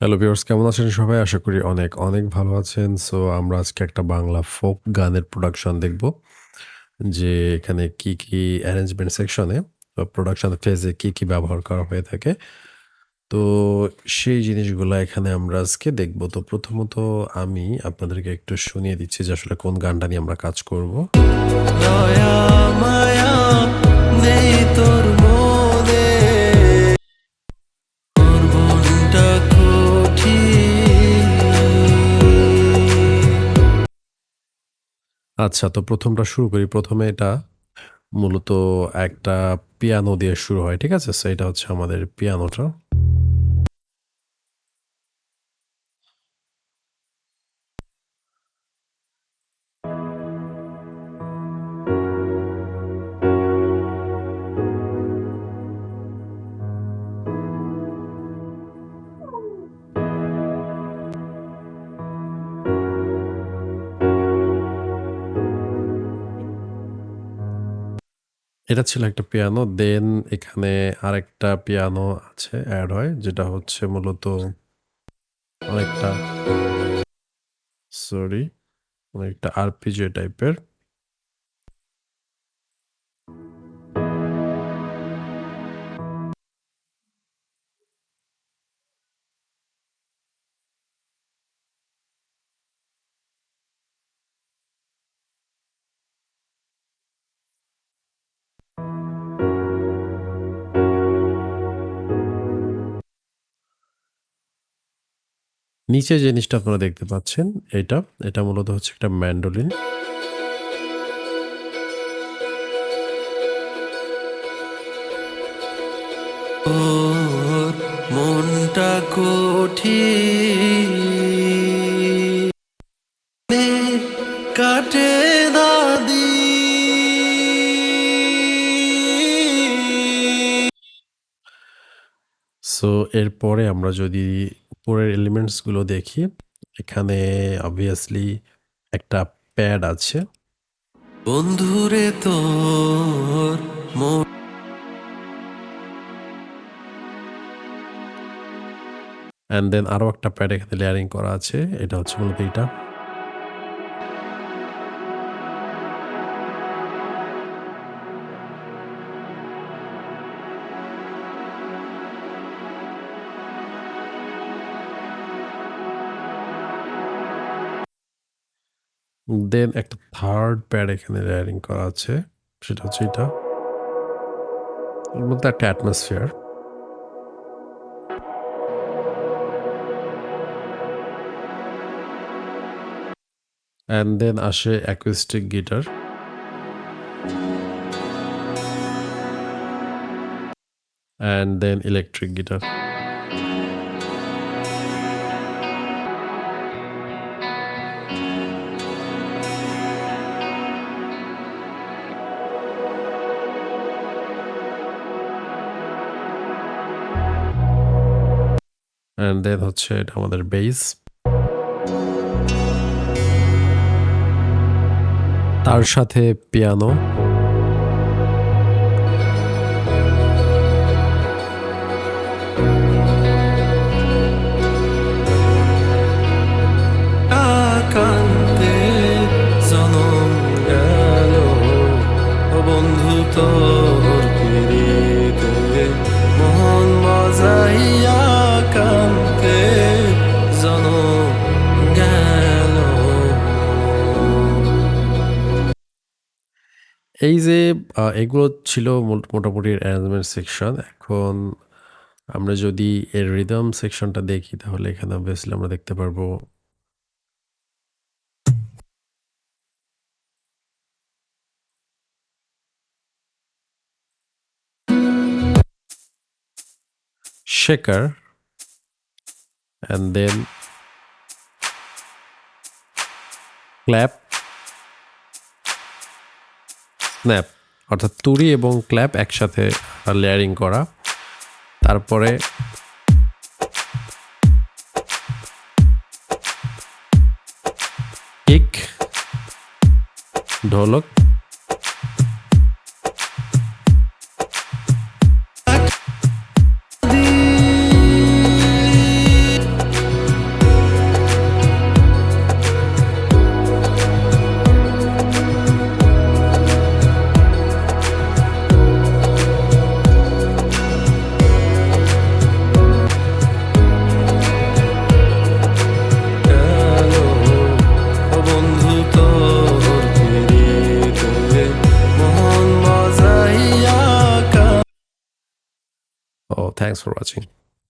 Hello viewers, কেমন আছেন সবাই? আশা করি অনেক, অনেক ভালো আছেন। সো আমরা আজকে একটা বাংলা ফোক গানের প্রোডাকশন দেখব। যে এখানে কি অ্যারেঞ্জমেন্ট সেকশনে বা প্রোডাকশন ফেজে কি ব্যবহার করা হয়ে থাকে। তো সেই জিনিসগুলা এখানে আমরা আজকে দেখব। তো প্রথমত আমি আপনাদেরকে একটু শুনিয়ে দিচ্ছি যে আসলে কোন গানটা নিয়ে আমরা কাজ করব। দয়া মায়া নেই তোর মনে, তোর মনটা কঠিন। আচ্ছা, তো ১ম টা শুরু করি। ১ম এ এটা মূলত একটা পিয়ানো দিয়ে শুরু হয়। ঠিক আছে? সো এটা হচ্ছে আমাদের পিয়ানোটা। এটা ছিল একটা পিয়ানো। দেন এখানে আরেকটা পিয়ানো আছে এড হয়। যেটা হচ্ছে মূলত অনেকটা সরি, অনেকটা আরপিজি টাইপের। নিচে যে জিনিসটা আপনারা দেখতে পাচ্ছেন এটা, এটা মূলত হচ্ছে একটা ম্যান্ডোলিন। তোর মনটা কঠিন, কাটে না দিন। সো এরপরে আমরা যদি উপরের এলিমেন্টস গুলো দেখি, এখানে obviously একটা প্যাড আছে। বন্ধুরে তোর মন অ্যান্ড দেন আরো একটা প্যাড এখানে লেয়ারিং করা আছে। এটা হচ্ছে মূলত এইটা। দেন একটা থার্ড প্যাড এখানে লেয়ারিং করা আছে। সেটা হচ্ছে এটা। এর মধ্যে একটা অ্যাটমসফিয়ার। অ্যান্ড দেন আসে acoustic guitar. And then electric guitar. And then হচ্ছে এটা আমাদের বেস। তার সাথে পিয়ানো। কান্তে জনম গেল, ও বন্ধু তোর পিড়িতে মন মজাইয়া কান্তে জনম গেল। এই যে এগুলো ছিল মোটামুটি অ্যারেঞ্জমেন্ট সেকশন। এখন আমরা যদি এর রিদম সেকশনটা দেখি তাহলে এখানে অবভিয়াসলি আমরা দেখতে পারবো shaker and then clap, snap, অর্থাৎ তুড়ি এবং ক্ল্যাপ একসাথে লেয়ারিং করা। তারপরে kick, dholak, thanks for watching.